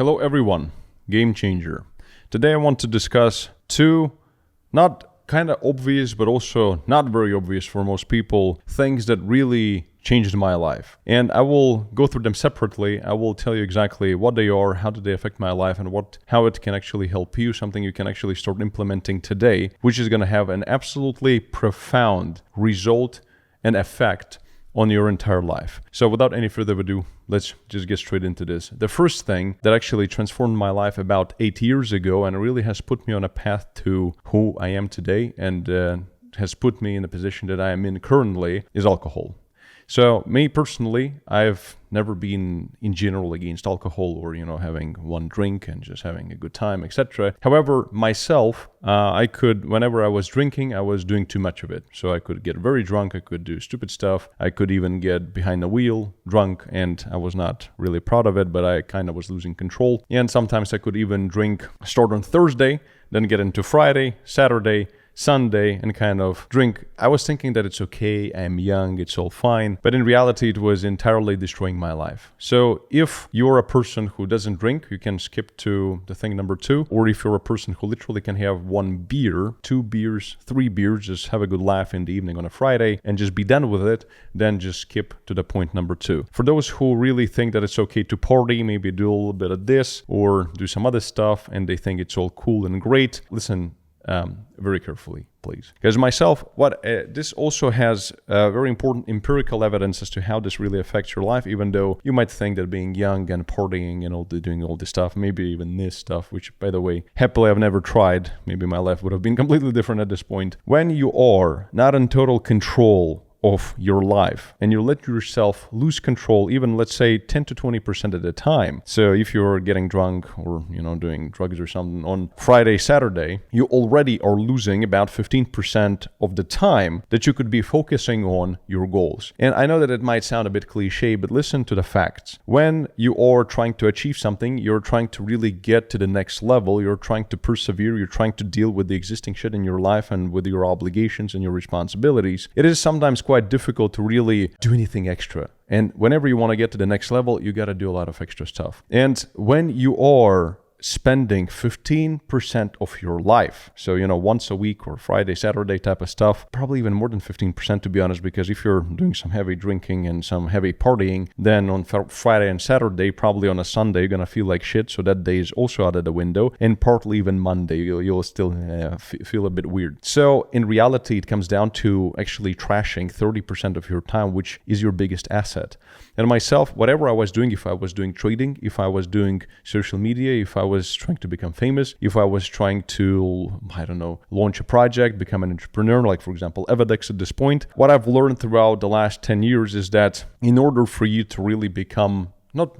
Hello everyone, Game Changer. Today I want to discuss two not kind of obvious but also not very obvious for most people things that really changed my life. And I will go through them separately. I will tell you exactly what they are, how do they affect my life, and how it can actually help you, something you can actually start implementing today, which is going to have an absolutely profound result and effect on your entire life. So without any further ado, let's just get straight into this. The first thing that actually transformed my life about 8 years ago and really has put me on a path to who I am today and has put me in the position that I am in currently is alcohol. So me personally, I've never been in general against alcohol or, having one drink and just having a good time, etc. However, myself, whenever I was drinking, I was doing too much of it. So I could get very drunk, I could do stupid stuff, I could even get behind the wheel drunk, and I was not really proud of it, but I kind of was losing control. And sometimes I could even start on Thursday, then get into Friday, Saturday, Sunday, and kind of drink. I was thinking that it's okay, I'm young, it's all fine, but in reality it was entirely destroying my life. So if you're a person who doesn't drink, you can skip to the thing number 2, or if you're a person who literally can have 1 beer, 2 beers, 3 beers, just have a good laugh in the evening on a Friday and just be done with it, then just skip to the point number 2. For those who really think that it's okay to party, maybe do a little bit of this or do some other stuff, and they think it's all cool and great, listen very carefully, please. Because myself, this also has very important empirical evidence as to how this really affects your life, even though you might think that being young and partying and doing all this stuff, maybe even this stuff, which, by the way, happily I've never tried. Maybe my life would have been completely different at this point. When you are not in total control of your life and you let yourself lose control, even let's say 10 to 20% at a time. So if you're getting drunk or doing drugs or something on Friday, Saturday, you already are losing about 15% of the time that you could be focusing on your goals. And I know that it might sound a bit cliche, but listen to the facts. When you are trying to achieve something, you're trying to really get to the next level, you're trying to persevere, you're trying to deal with the existing shit in your life and with your obligations and your responsibilities, it is sometimes quite difficult to really do anything extra. And whenever you want to get to the next level, you got to do a lot of extra stuff. And when you are spending 15% of your life, so once a week or Friday, Saturday type of stuff, probably even more than 15% to be honest, because if you're doing some heavy drinking and some heavy partying, then on Friday and Saturday, probably on a Sunday, you're gonna feel like shit, so that day is also out of the window, and partly even Monday, you'll still feel a bit weird. So in reality, it comes down to actually trashing 30% of your time, which is your biggest asset. And myself, whatever I was doing, if I was doing trading, if I was doing social media, if I was trying to become famous, if I was trying to, launch a project, become an entrepreneur, like for example, Evadex at this point, what I've learned throughout the last 10 years is that in order for you to really become,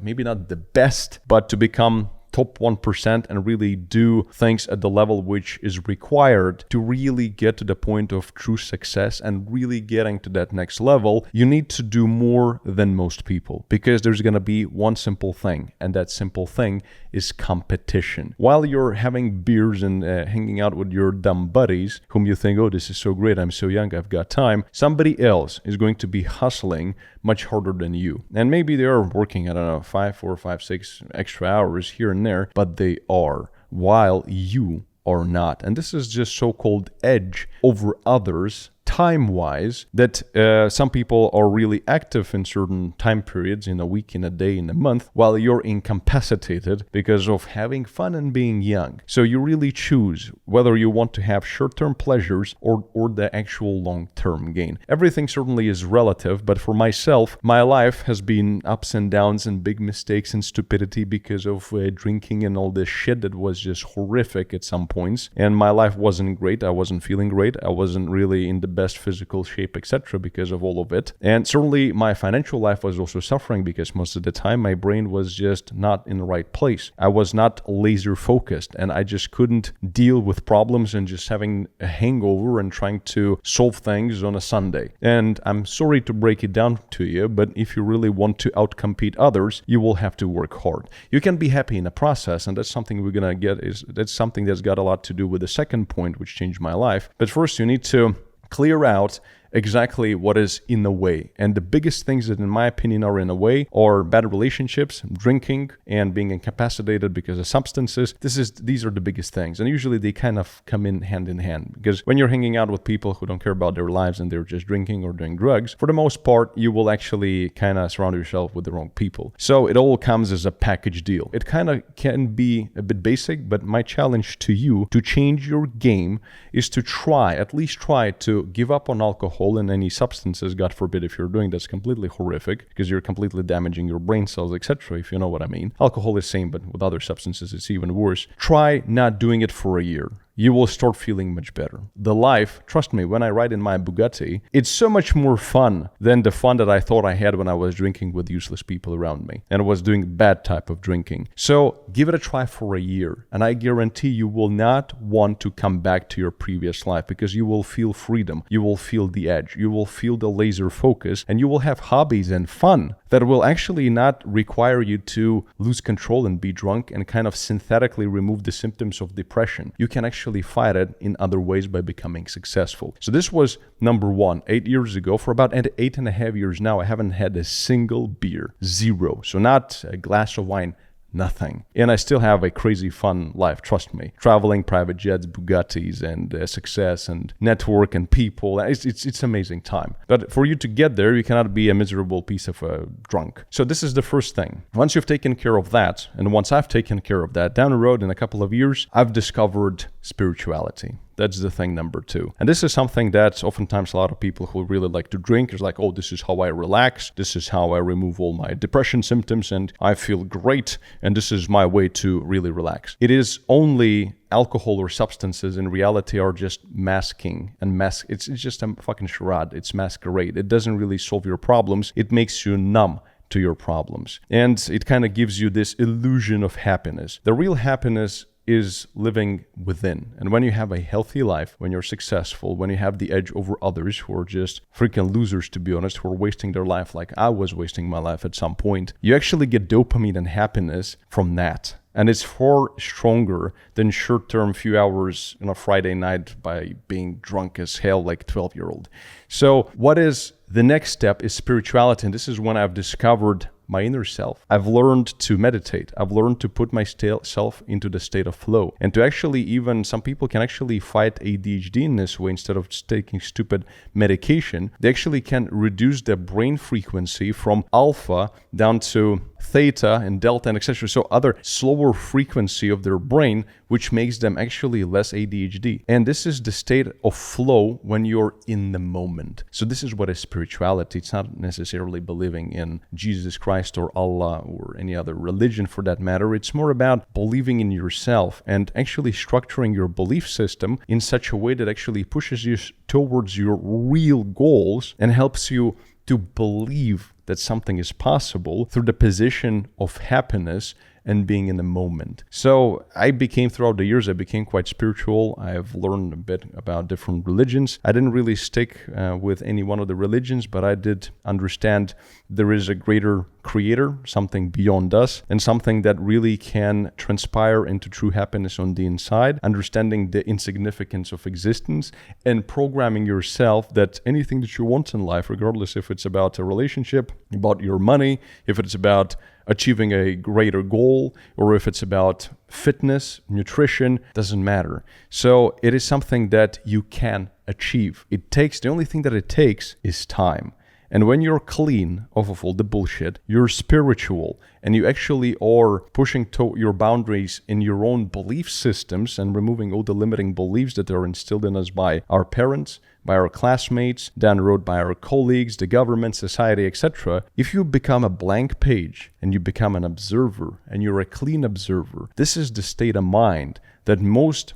maybe not the best, but to become top 1% and really do things at the level which is required to really get to the point of true success and really getting to that next level, you need to do more than most people, because there's going to be one simple thing, and that simple thing is competition. While you're having beers and hanging out with your dumb buddies whom you think, oh, this is so great, I'm so young, I've got time, somebody else is going to be hustling much harder than you. And maybe they are working, 4, 5, 6 extra hours here and there, but they are, while you are not. And this is just so-called edge over others time-wise, that some people are really active in certain time periods, in a week, in a day, in a month, while you're incapacitated because of having fun and being young. So you really choose whether you want to have short-term pleasures or the actual long-term gain. Everything certainly is relative, but for myself, my life has been ups and downs and big mistakes and stupidity because of drinking and all this shit that was just horrific at some points. And my life wasn't great. I wasn't feeling great. I wasn't really in the best physical shape, etc., because of all of it. And certainly my financial life was also suffering because most of the time my brain was just not in the right place. I was not laser focused and I just couldn't deal with problems and just having a hangover and trying to solve things on a Sunday. And I'm sorry to break it down to you, but if you really want to outcompete others, you will have to work hard. You can be happy in the process, and that's something we're gonna get. That's something that's got a lot to do with the second point, which changed my life. But first, you need to clear out exactly what is in the way. And the biggest things that, in my opinion, are in the way are bad relationships, drinking, and being incapacitated because of substances. These are the biggest things. And usually they kind of come in hand, because when you're hanging out with people who don't care about their lives and they're just drinking or doing drugs, for the most part, you will actually kind of surround yourself with the wrong people. So it all comes as a package deal. It kind of can be a bit basic, but my challenge to you to change your game is to at least try to give up on alcohol and any substances, God forbid, if you're doing that's completely horrific, because you're completely damaging your brain cells, etc., if you know what I mean. Alcohol is same, but with other substances, it's even worse. Try not doing it for a year. You will start feeling much better. The life, trust me, when I ride in my Bugatti, it's so much more fun than the fun that I thought I had when I was drinking with useless people around me and was doing bad type of drinking. So give it a try for a year, and I guarantee you will not want to come back to your previous life, because you will feel freedom, you will feel the edge, you will feel the laser focus, and you will have hobbies and fun that will actually not require you to lose control and be drunk and kind of synthetically remove the symptoms of depression. You can actually fight it in other ways by becoming successful. So this was number one. 8 years ago, for about 8.5 years now, I haven't had a single beer. Zero. So not a glass of wine. Nothing. And I still have a crazy fun life, trust me. Traveling, private jets, Bugattis, and success, and network, and people. It's amazing time. But for you to get there, you cannot be a miserable piece of a drunk. So this is the first thing. Once you've taken care of that, and once I've taken care of that, down the road in a couple of years, I've discovered spirituality. That's the thing number two. And this is something that oftentimes a lot of people who really like to drink is like, oh, this is how I relax. This is how I remove all my depression symptoms and I feel great. And this is my way to really relax. It is only alcohol or substances in reality are just masking and it's just a fucking charade. It's masquerade. It doesn't really solve your problems. It makes you numb to your problems. And it kind of gives you this illusion of happiness. The real happiness is living within. And when you have a healthy life, when you're successful, when you have the edge over others who are just freaking losers, to be honest, who are wasting their life like I was wasting my life at some point, you actually get dopamine and happiness from that. And it's far stronger than short-term few hours on a Friday night by being drunk as hell like a 12-year-old. So what is the next step is spirituality. And this is when I've discovered my inner self. I've learned to meditate. I've learned to put myself into the state of flow. And to actually even, some people can actually fight ADHD in this way instead of just taking stupid medication. They actually can reduce their brain frequency from alpha down to theta and delta and etc. So other slower frequency of their brain, which makes them actually less ADHD. And this is the state of flow when you're in the moment. So this is what is spirituality. It's not necessarily believing in Jesus Christ or Allah or any other religion for that matter. It's more about believing in yourself and actually structuring your belief system in such a way that actually pushes you towards your real goals and helps you to believe that something is possible through the position of happiness and being in the moment. So throughout the years, I became quite spiritual. I've learned a bit about different religions. I didn't really stick with any one of the religions, but I did understand there is a greater creator, something beyond us, and something that really can transpire into true happiness on the inside, understanding the insignificance of existence and programming yourself that anything that you want in life, regardless if it's about a relationship, about your money, if it's about achieving a greater goal, or if it's about fitness, nutrition, doesn't matter. So it is something that you can achieve. The only thing that it takes is time. And when you're clean off of all the bullshit, you're spiritual and you actually are pushing to your boundaries in your own belief systems and removing all the limiting beliefs that are instilled in us by our parents, by our classmates, down the road by our colleagues, the government, society, etc. If you become a blank page and you become an observer and you're a clean observer, this is the state of mind that most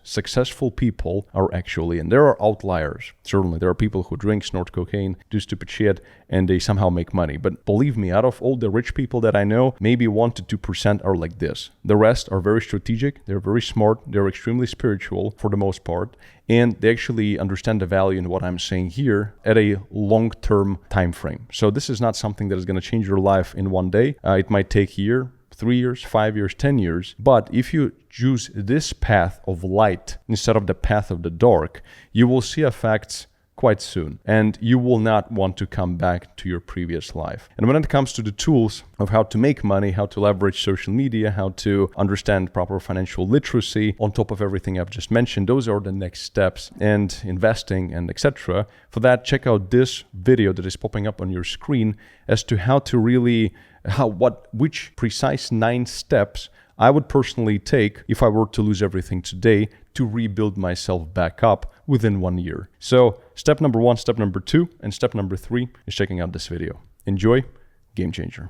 successful people are actually in. There are outliers. Certainly, there are people who drink, snort cocaine, do stupid shit, and they somehow make money. But believe me, out of all the rich people that I know, maybe 1 to 2% are like this. The rest are very strategic, they're very smart, they're extremely spiritual for the most part, and they actually understand the value in what I'm saying here at a long-term time frame. So this is not something that is going to change your life in one day. It might take a year, 3 years, 5 years, 10 years. But if you choose this path of light instead of the path of the dark, you will see effects quite soon, and you will not want to come back to your previous life. And when it comes to the tools of how to make money, how to leverage social media, how to understand proper financial literacy, on top of everything I've just mentioned, those are the next steps, and investing and etc. For that, check out this video that is popping up on your screen as to how to really, which precise 9 steps I would personally take if I were to lose everything today to rebuild myself back up within 1 year. So step number 1, step number 2, and step number 3 is checking out this video. Enjoy. Game changer.